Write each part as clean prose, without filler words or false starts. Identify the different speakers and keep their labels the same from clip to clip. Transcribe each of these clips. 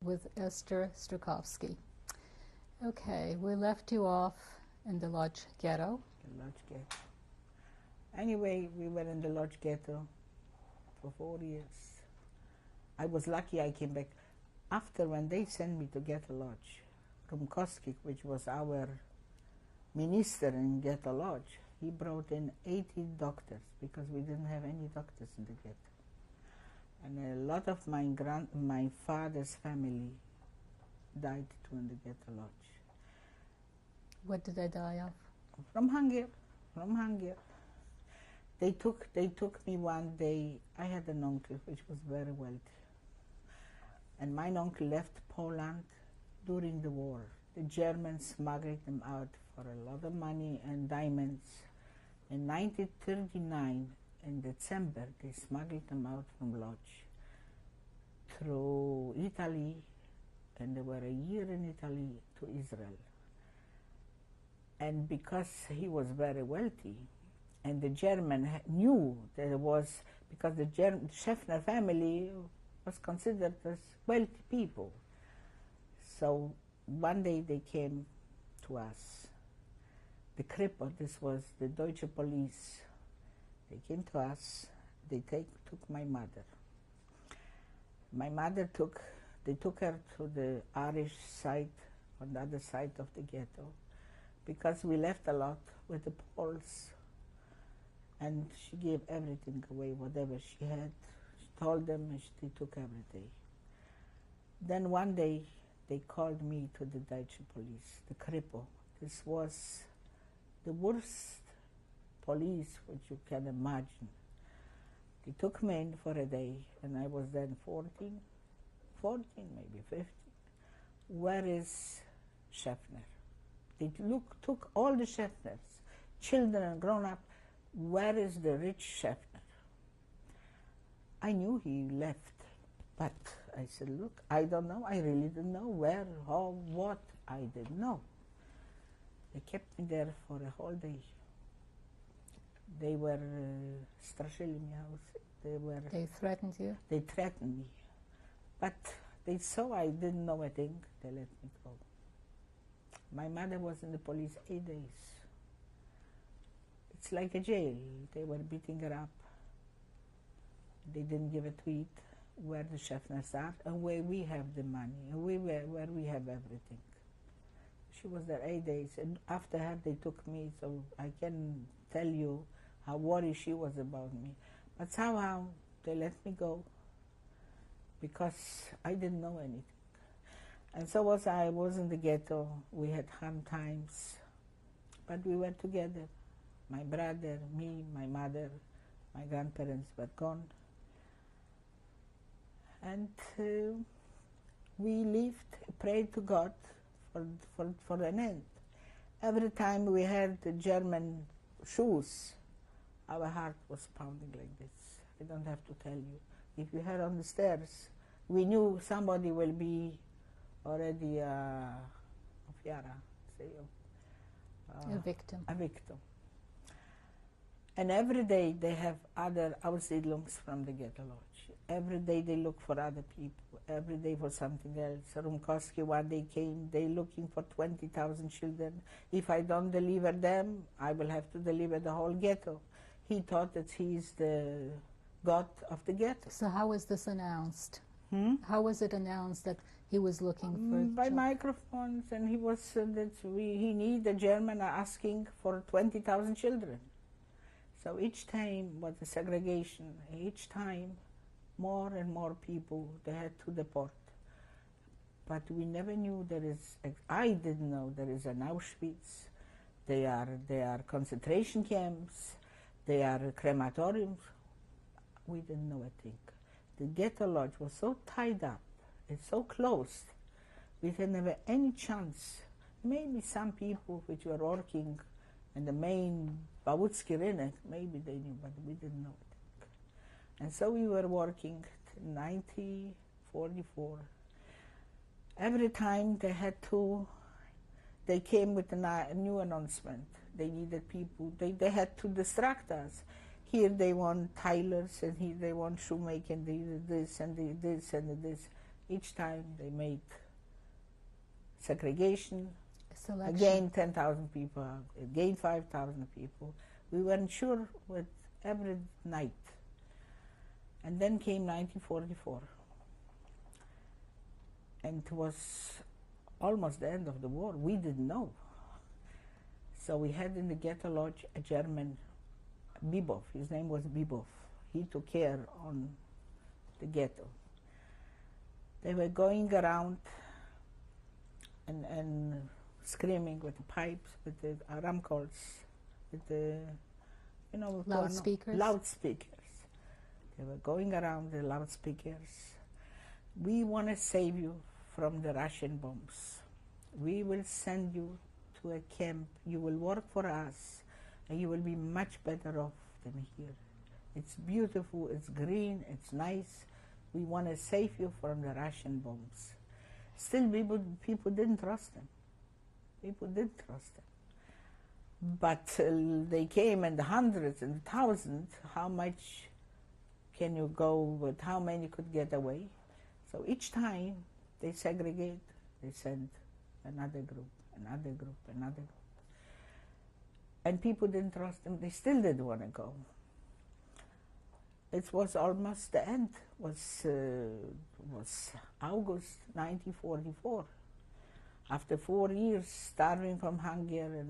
Speaker 1: with Esther Strykowski. Okay, we left you off in the Lodz ghetto.
Speaker 2: The Lodz ghetto. Anyway, we were in the Lodz ghetto for 4 years. I was lucky I came back. After, when they sent me to Ghetto Lodz, Szefner, which was our minister in Ghetto Lodz, he brought in 80 doctors because we didn't have any doctors in the ghetto. And a lot of my father's family died too in the Ghetto Lodz.
Speaker 1: What did they die of?
Speaker 2: From hunger. They took me one day. I had an uncle which was very wealthy. And my uncle left Poland during the war. The Germans smuggled them out for a lot of money and diamonds. In 1939, in December, they smuggled them out from Lodz through Italy, and they were a year in Italy to Israel. And because he was very wealthy, and the German knew that it was, because the Szefner family was considered as wealthy people. So one day they came to us. The Kripo, this was the Deutsche police. They came to us, they took my mother. My mother they took her to the Irish side, on the other side of the ghetto, because we left a lot with the Poles, and she gave everything away, whatever she had. She told them, and they took everything. Then one day, they called me to the Deutsche police, the Kripo. This was the worst police which you can imagine. They took me in for a day, and I was then 14, maybe 15. Where is Szefner? They took all the Szefners, children and grown-up. Where is the rich Szefner? I knew he left, but I said, look, I don't know. I really didn't know where, how, what. I didn't know. They kept me there for a whole day. They were straszyli mnie.
Speaker 1: They threatened you?
Speaker 2: They threatened me. But they saw I didn't know a thing. They let me go. My mother was in the police 8 days. It's like a jail. They were beating her up. They didn't give a tweet where the Szefners are and where we have the money and where we have everything. She was there 8 days, and after her they took me, so I can tell you how worried she was about me. But somehow they let me go because I didn't know anything. And so I was in the ghetto. We had hard times, but we were together. My brother, me, my mother, my grandparents were gone. And we lived, prayed to God for an end. Every time we heard the German shoes, our heart was pounding like this. I don't have to tell you. If you heard on the stairs, we knew somebody will be already a
Speaker 1: victim.
Speaker 2: A victim. And every day they have other Aussiedlungs from the Ghetto Lodz. Every day they look for other people. Every day for something else. Szefner one day came, they looking for 20,000 children. If I don't deliver them, I will have to deliver the whole ghetto. He thought that he's the god of the ghetto.
Speaker 1: So how was this announced? How was it announced that he was looking for
Speaker 2: by microphones, and he was that he need the German asking for 20,000 children. So each time was a segregation. Each time, more and more people they had to deport. But we never knew there is. I didn't know there is an Auschwitz. They are concentration camps. They are crematoriums. We didn't know a thing. The Ghetto Lodz was so tied up. It's so closed. We had never any chance. Maybe some people which were working in the main Bałucki Rynek, maybe they knew, but we didn't know it. And so we were working till 1944. Every time they came with a new announcement. They needed people. They had to distract us. Here they want tailors, and here they want shoemaking, this and this and this. Each time they made segregation,
Speaker 1: Selection.
Speaker 2: again 10,000 people, again 5,000 people. We weren't sure with every night. And then came 1944. And it was almost the end of the war. We didn't know. So we had in the ghetto lodge a German, Bibov. His name was Bibov. He took care on the ghetto. They were going around and screaming with the pipes, with the ramcols, with the,
Speaker 1: Loudspeakers?
Speaker 2: Loudspeakers. They were going around the loudspeakers. We want to save you from the Russian bombs. We will send you to a camp. You will work for us, and you will be much better off than here. It's beautiful, it's green, it's nice. We want to save you from the Russian bombs. Still, people didn't trust them. People didn't trust them. But they came in the hundreds and thousands. How much can you go with? How many could get away? So each time they segregate, they send another group, another group, another group. And people didn't trust them. They still didn't want to go. It was almost the end. Was August 1944. After 4 years starving from hunger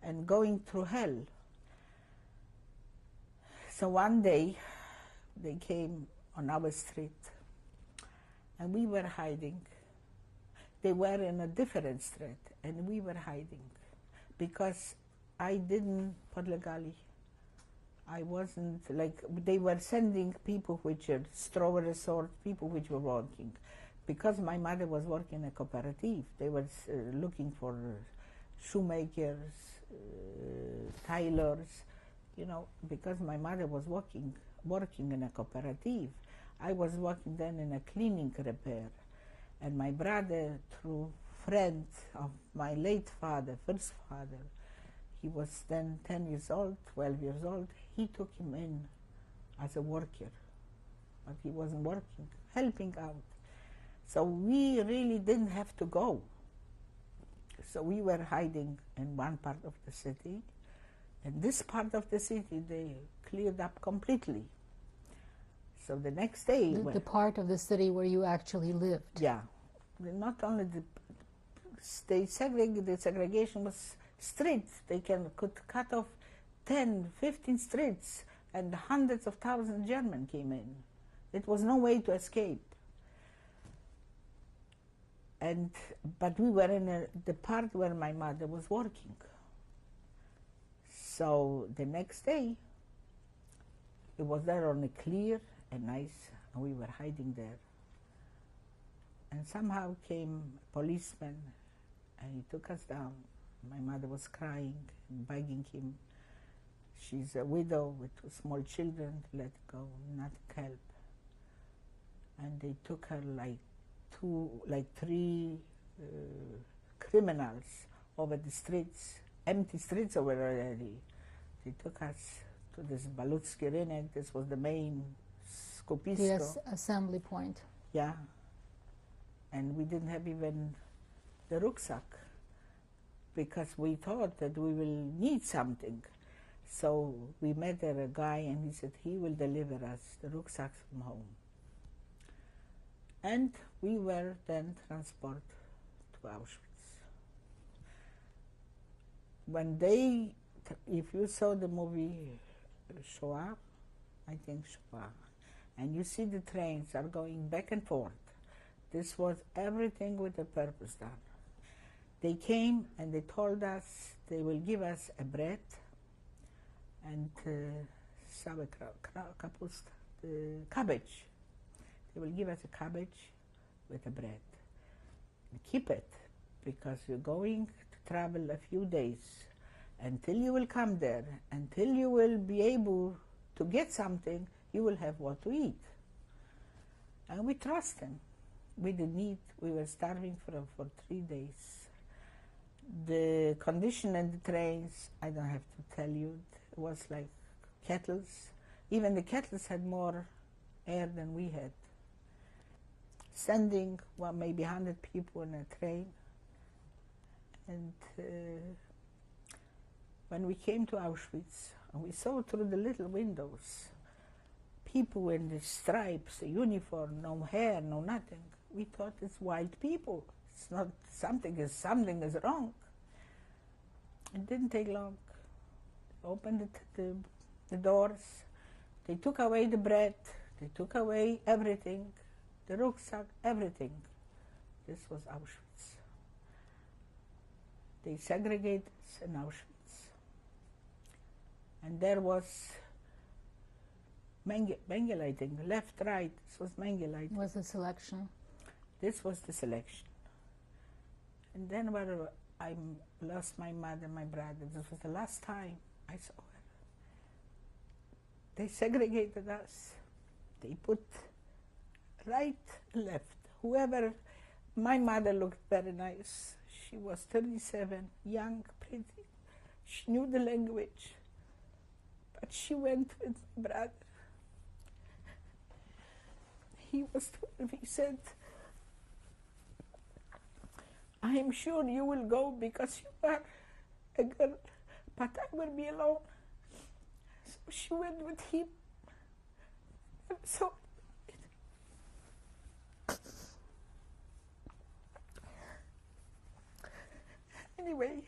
Speaker 2: and going through hell. So one day they came on our street and we were hiding. They were in a different street and we were hiding because I didn't put legali. I wasn't like, they were sending people which are strawberry sort, people which were working. Because my mother was working in a cooperative, they were looking for shoemakers, tailors, because my mother was working in a cooperative. I was working then in a cleaning repair. And my brother, through friend of my late father, first father, he was then 10 years old, 12 years old, he took him in as a worker. But he wasn't working, helping out. So we really didn't have to go. So we were hiding in one part of the city. And this part of the city, they cleared up completely. So the next day...
Speaker 1: The part of the city where you actually lived.
Speaker 2: Yeah. Not only the segregation was streets. They could cut off 10, 15 streets, and hundreds of thousands of Germans came in. It was no way to escape. But we were in the part where my mother was working. So the next day, it was there only clear and nice, and we were hiding there. And somehow came a policeman, and he took us down. My mother was crying and begging him. She's a widow with 2 small children, to let go, not help. And they took her like 3 criminals over the streets, empty streets over already. They took us to this Balutsky Rynek. This was the main Skupisko.
Speaker 1: The assembly point.
Speaker 2: Yeah. And we didn't have even the rucksack because we thought that we will need something. So we met there a guy and he said he will deliver us the rucksacks from home. And we were then transported to Auschwitz. When if you saw the movie Shoah, I think Shoah, and you see the trains are going back and forth, this was everything with a purpose done. They came and they told us they will give us a bread and cabbage. They will give us a cabbage with a bread. And keep it, because you're going to travel a few days. Until you will come there, until you will be able to get something, you will have what to eat. And we trust them. We didn't eat. We were starving for 3 days. The condition in the trains, I don't have to tell you, it was like kettles. Even the kettles had more air than we had. standing, well, maybe 100 people in a train. And when we came to Auschwitz, and we saw through the little windows people in the stripes, the uniform, no hair, no nothing. We thought it's white people. It's not something is wrong. It didn't take long. They opened the doors. They took away the bread. They took away everything, the rucksack, everything. This was Auschwitz. They segregated us in Auschwitz. And there was Mengeleting, left, right. This was Mengeleting.
Speaker 1: Was the selection?
Speaker 2: This was the selection. And then when I lost my mother, my brother, this was the last time I saw her. They segregated us. They put right, left. Whoever, my mother looked very nice. She was 37, young, pretty. She knew the language. But she went with my brother. He was 12. He said, I am sure you will go because you are a girl, but I will be alone. So she went with him. So anyway,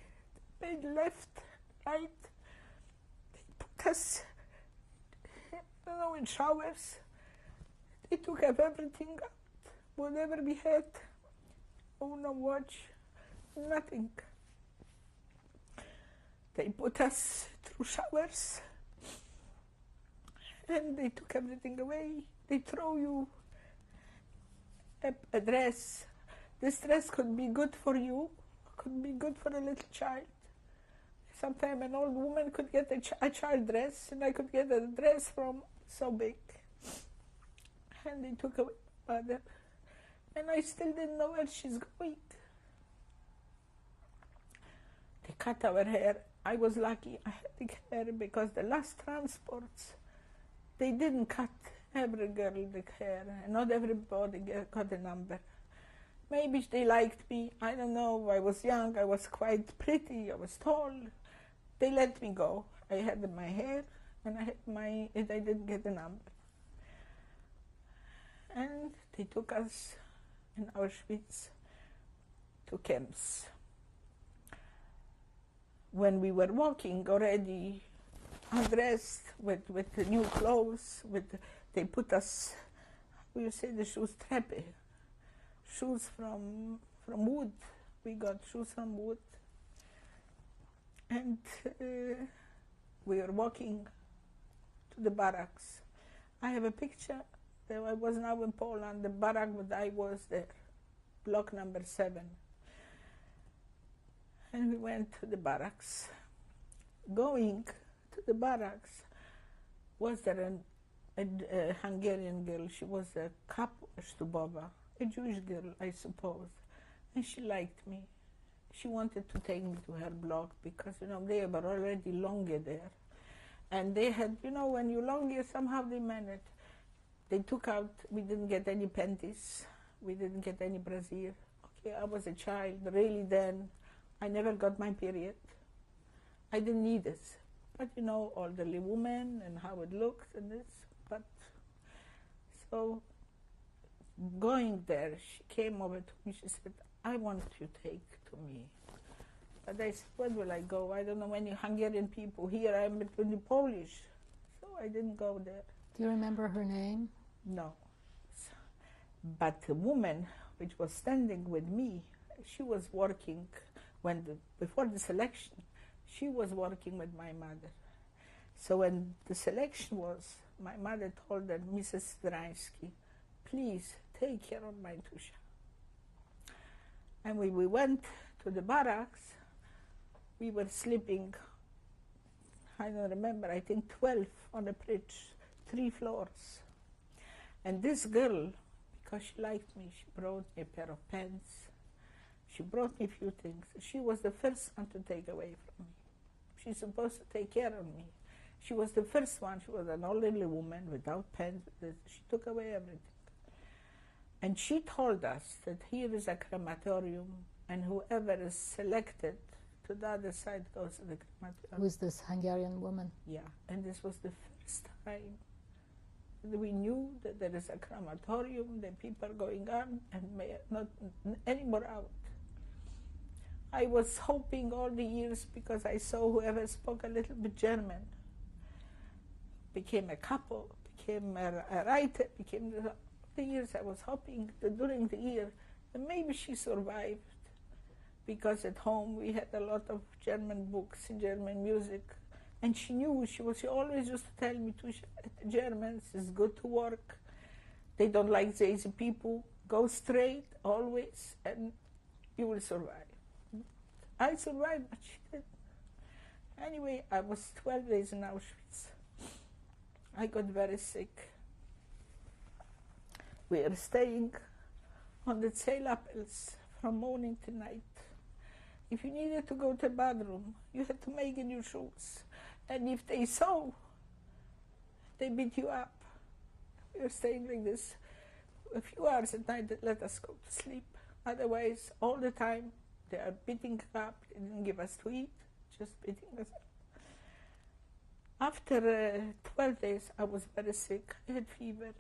Speaker 2: they left, right. They put us, in showers. They took up everything out, whatever we had. Oh, no watch, nothing. They put us through showers, and they took everything away. They throw you a dress. This dress could be good for you, could be good for a little child. Sometimes an old woman could get a child dress, and I could get a dress from so big. And they took away my mother, and I still didn't know where she's going. They cut our hair. I was lucky I had big hair because the last transports, they didn't cut every girl the hair, and not everybody got a number. Maybe they liked me, I don't know, I was young, I was quite pretty, I was tall. They let me go. I had my hair, and I didn't get a number. And they took us in Auschwitz to camps. When we were walking already undressed with the new clothes, they put us, how you say the shoes, treppe, shoes from wood. We got shoes from wood. And we were walking to the barracks. I have a picture. I was now in Poland, the barrack, but I was there, block number 7. And we went to the barracks. Going to the barracks, was there a Hungarian girl. She was a Kapustubova, a Jewish girl, I suppose. And she liked me. She wanted to take me to her block because, they were already longer there. And they had, when you longer, somehow they managed. They took out, we didn't get any panties. We didn't get any brassiere. Okay, I was a child, really then. I never got my period. I didn't need this. But elderly woman and how it looked and this. But so going there, she came over to me. She said, I want you to take to me. But I said, where will I go? I don't know any Hungarian people here. I'm between the Polish. So I didn't go there.
Speaker 1: Do you remember her name?
Speaker 2: No. But the woman which was standing with me, she was working before the selection. She was working with my mother. So when the selection was, my mother told her, Mrs. Strykowski, please take care of my Tusha. And we went to the barracks. We were sleeping, I don't remember, I think 12 on a bridge, 3 floors. And this girl, because she liked me, she brought me a pair of pants. She brought me a few things. She was the first one to take away from me. She's supposed to take care of me. She was the first one. She was an elderly woman without pants. She took away everything. And she told us that here is a crematorium, and whoever is selected to the other side goes to the crematorium.
Speaker 1: Who is this Hungarian woman?
Speaker 2: Yeah, and this was the first time that we knew that there is a crematorium, that people are going on and not anymore out. I was hoping all the years, because I saw whoever spoke a little bit German became a couple, became a writer, became the years I was hoping that during the year that maybe she survived, because at home we had a lot of German books, German music, and she knew, she always used to tell me, the Germans, it's good to work, they don't like lazy people, go straight always and you will survive. I survived, but she didn't. Anyway, I was 12 days in Auschwitz. I got very sick. We are staying on the Zellapels from morning to night. If you needed to go to the bathroom, you had to make in your shoes. And if they saw, they beat you up. We were staying like this a few hours at night, let us go to sleep. Otherwise, all the time, they are beating up. They didn't give us to eat, just beating us up. After 12 days, I was very sick. I had fever.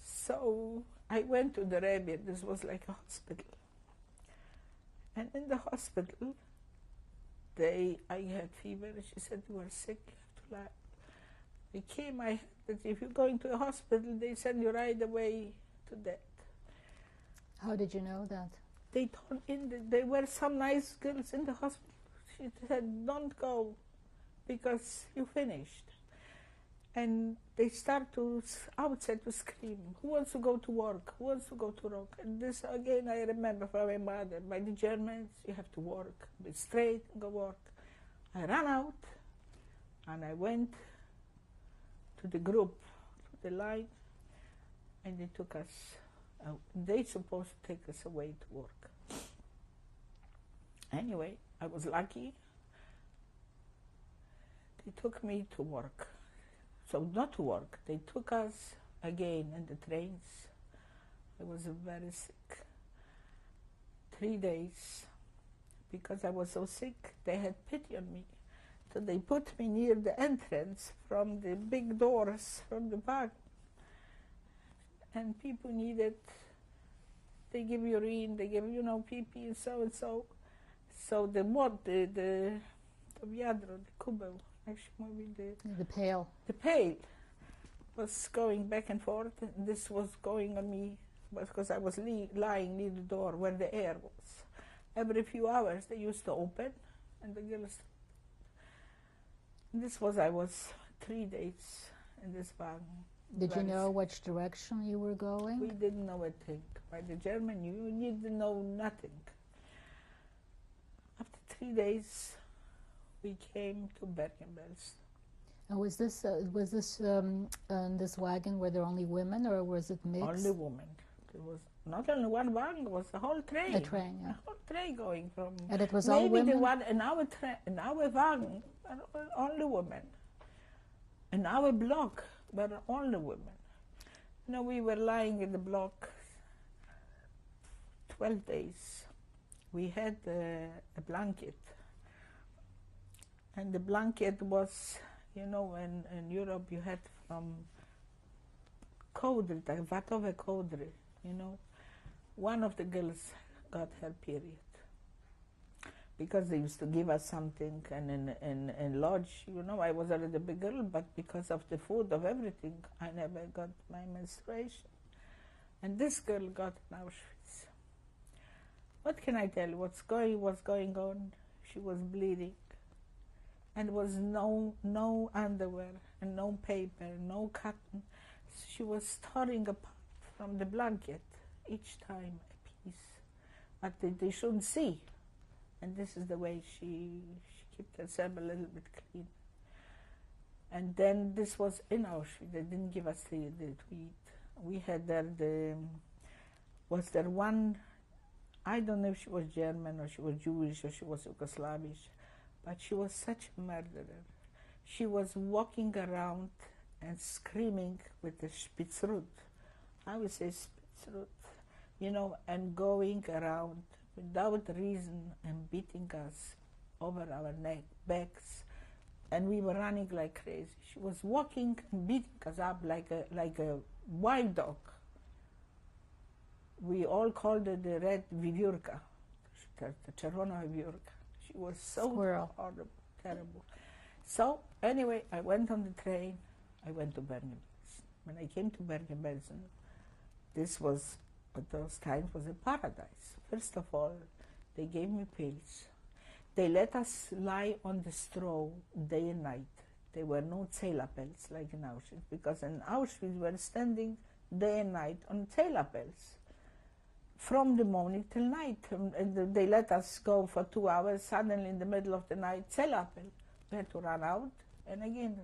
Speaker 2: So I went to the Rebbe. This was like a hospital. And in the hospital, I had fever. And she said, you are sick, you have to lie. I came, I heard that if you're going to a hospital, they send you right away to death.
Speaker 1: How did you know that?
Speaker 2: They told there were some nice girls in the hospital. She said, don't go, because you finished. And they start outside to scream, who wants to go to work, who wants to go to work? And this, again, I remember from my mother, by the Germans, you have to work, be straight, and go work. I ran out, and I went to the group, to the line, and they took us out. They supposed to take us away to work. Anyway, I was lucky. They took me to work. So not to work, they took us again in the trains. I was very sick. 3 days. Because I was so sick, they had pity on me. So they put me near the entrance from the big doors from the back. And people needed, they give urine, they give, pee-pee and so. So the viadro, the kubeł,
Speaker 1: the pail.
Speaker 2: The pail was going back and forth, and this was going on me because I was lying near the door where the air was. Every few hours they used to open, and the girls. I was 3 days in this van.
Speaker 1: Did you know which direction you were going?
Speaker 2: We didn't know a thing. By the German, you need to know nothing. After 3 days, we came to Bergen-Belsen.
Speaker 1: And was this in this wagon, were there only women, or was it mixed?
Speaker 2: Only women. There was not only one wagon, it was a whole train.
Speaker 1: A train, yeah.
Speaker 2: A whole train going from.
Speaker 1: And it was all women?
Speaker 2: Maybe the one in our wagon, only women. In our block, were only women. We were lying in the block 12 days. We had a blanket. And the blanket was, in Europe you had from kołdry, tak watowe kołdry, One of the girls got her period. Because they used to give us something, and in lodge, I was already a big girl, but because of the food, of everything, I never got my menstruation. And this girl got in Auschwitz. What can I tell you? What's going on? She was bleeding. And was no underwear, and no paper, no cotton. She was tearing apart from the blanket each time a piece. But they shouldn't see. And this is the way she kept herself a little bit clean. And then this was in Auschwitz. They didn't give us the to eat. We had there was there one, I don't know if she was German or she was Jewish or she was Yugoslavish, but she was such a murderer. She was walking around and screaming with the Spitzrut. I would say truth. You know, and going around without reason and beating us over our backs, and we were running like crazy. She was walking and beating us up like a wild dog. We all called her the red Viviurka, the Czerwona Viviurka. She was so
Speaker 1: Squirrel.
Speaker 2: horrible, terrible. So anyway, I went on the train. I went to Bergen-Belsen. When I came to Bergen-Belsen, this was, at those times, was a paradise. First of all, they gave me pills. They let us lie on the straw day and night. There were no Zählerpelz like in Auschwitz, because in Auschwitz we were standing day and night on Zählerpelz from the morning till night. And they let us go for 2 hours. Suddenly, in the middle of the night, Zählerpelz. We had to run out, and again,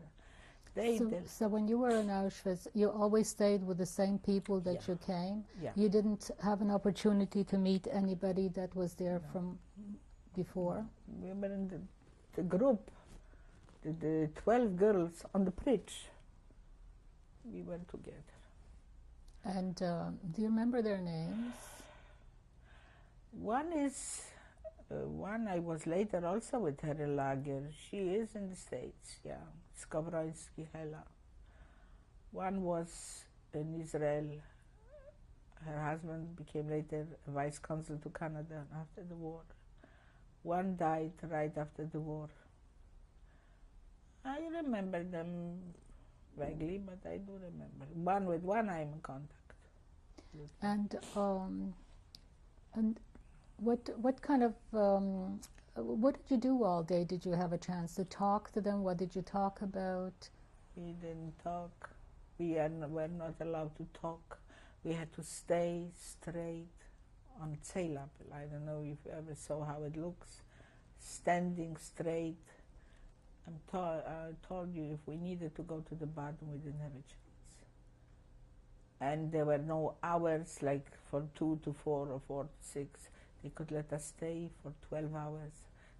Speaker 1: So when you were in Auschwitz, you always stayed with the same people that
Speaker 2: Yeah.
Speaker 1: you came?
Speaker 2: Yeah.
Speaker 1: You didn't have an opportunity to meet anybody that was there from before?
Speaker 2: We were in the group, the 12 girls on the bridge. We went together.
Speaker 1: And do you remember their names?
Speaker 2: One is, one I was later also with her in Lager. She is in the States, yeah. Skowroński Hela. One was in Israel. Her husband became later vice consul to Canada after the war. One died right after the war. I remember them vaguely, but I do remember. With one I'm in contact.
Speaker 1: And what kind of what did you do all day? Did you have a chance to talk to them? What did you talk about?
Speaker 2: We didn't talk. Were not allowed to talk. We had to stay straight on Zählerpelz. I don't know if you ever saw how it looks. Standing straight. I told you if we needed to go to the bathroom, we didn't have a chance. And there were no hours like for 2 to 4 or 4 to 6. They could let us stay for 12 hours,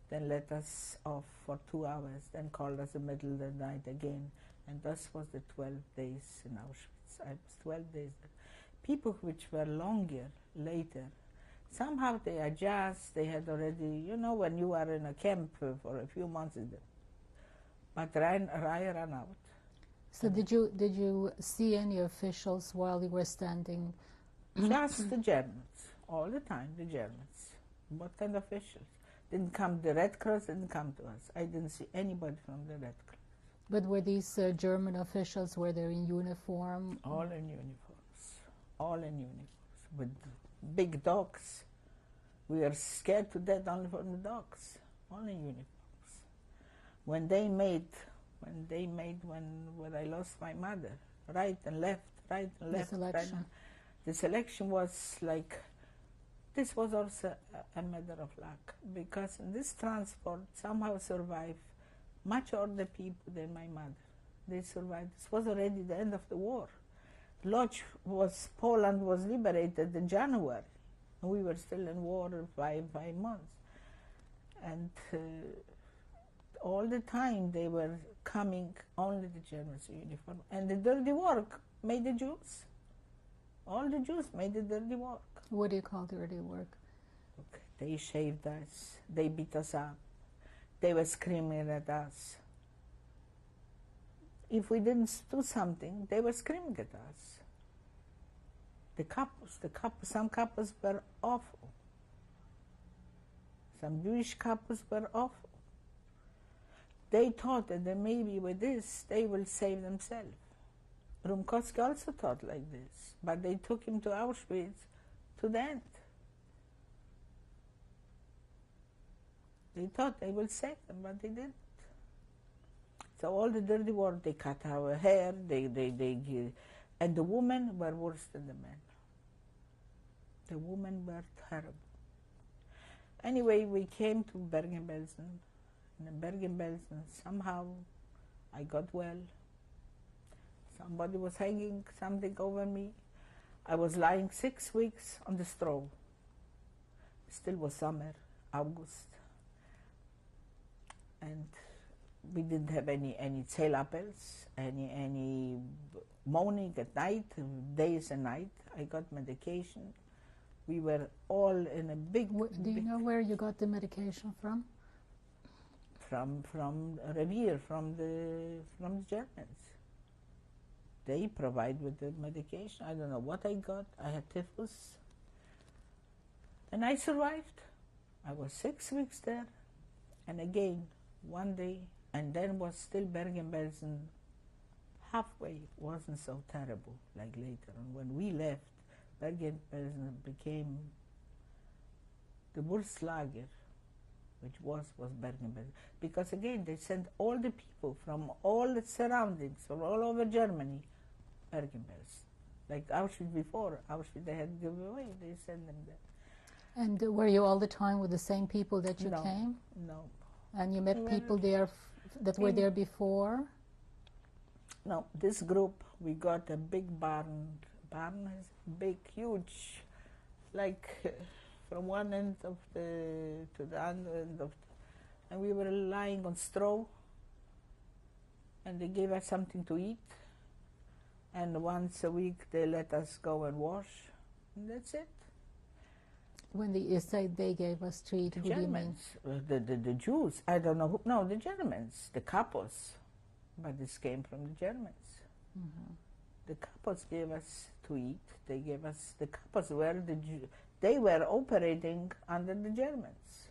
Speaker 2: then let us off for 2 hours, then call us in the middle of the night again. And this was the 12 days in Auschwitz. I was 12 days there. People which were longer later, somehow they adjust. They had already, you know, when you are in a camp for a few months, but I ran out.
Speaker 1: So did you see any officials while you were standing?
Speaker 2: Just the Germans, all the time, the Germans. What kind of officials? Didn't come, the Red Cross didn't come to us. I didn't see anybody from the Red Cross.
Speaker 1: But were these German officials, were they in uniform?
Speaker 2: All in uniforms, all in uniforms, with big dogs. We were scared to death only from the dogs, all in uniforms. When I lost my mother, right and left, right and left.
Speaker 1: The selection.
Speaker 2: The selection was like, this was also a matter of luck, because this transport somehow survived much older people than my mother. They survived. This was already the end of the war. Poland was liberated in January, and we were still in war 5 months. And all the time they were coming, only the Germans in uniform. And the dirty work made the Jews. All the Jews made the dirty work.
Speaker 1: What do you call dirty work?
Speaker 2: Okay. They shaved us. They beat us up. They were screaming at us. If we didn't do something, they were screaming at us. Some couples were awful. Some Jewish couples were awful. They thought that maybe with this, they will save themselves. Rumkowski also thought like this, but they took him to Auschwitz to the end. They thought they will save them, but they didn't. So all the dirty work, they cut our hair, and the women were worse than the men. The women were terrible. Anyway, we came to Bergen-Belsen. And in Bergen-Belsen, somehow I got well. Somebody was hanging something over me. I was lying 6 weeks on the straw. Still was summer, August. And we didn't have any Zählerpelz, any moaning at night, days and night. I got medication. We were all in a big...
Speaker 1: Do you know where you got the medication from?
Speaker 2: From Revere, from the Germans. They provide with the medication. I don't know what I got. I had typhus. And I survived. I was 6 weeks there. And again, one day, and then was still Bergen-Belsen halfway. Wasn't so terrible like later on. When we left, Bergen-Belsen became the Wurstlager, which was Bergen-Belsen. Because again, they sent all the people from all the surroundings, from all over Germany, Bergen-Belsen. Like Auschwitz before, Auschwitz they had given away, they sent them there.
Speaker 1: And were you all the time with the same people that you came?
Speaker 2: No.
Speaker 1: And you met people there that were there before?
Speaker 2: No, this group, we got a big barn. Barn is big, huge, like from one end of to the other end of and we were lying on straw, and they gave us something to eat, and once a week they let us go and wash, and that's it.
Speaker 1: When you say they gave us to eat,
Speaker 2: the Germans, the Jews, I don't know who, no, the Germans, the couples, but this came from the Germans.
Speaker 1: Mm-hmm.
Speaker 2: The couples gave us to eat. They gave us, the couples were they were operating under the Germans.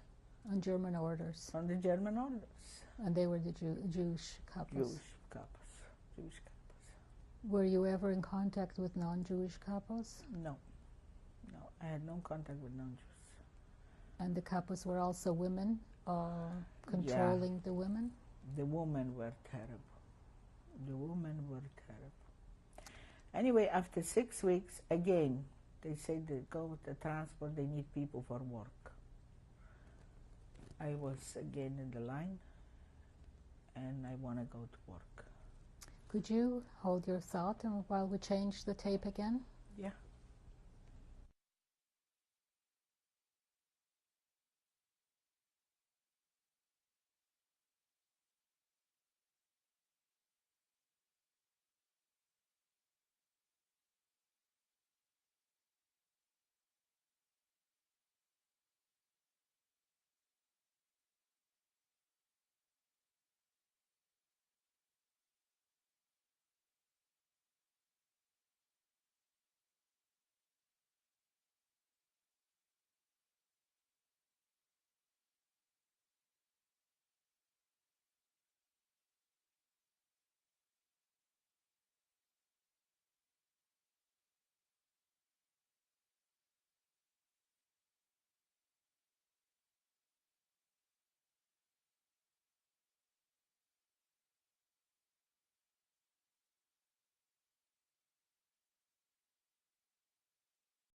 Speaker 1: On German orders.
Speaker 2: On the German orders.
Speaker 1: And they were the Jewish couples.
Speaker 2: Jewish couples.
Speaker 1: Were you ever in contact with non-Jewish couples?
Speaker 2: No. No, I had no contact with non-Jews.
Speaker 1: And the couples were also women, controlling the women?
Speaker 2: The women were terrible. The women were terrible. Anyway, after 6 weeks, again, they said they go with the transport, they need people for work. I was again in the line, and I want to go to work.
Speaker 1: Could you hold your thought while we change the tape again?
Speaker 2: Yeah.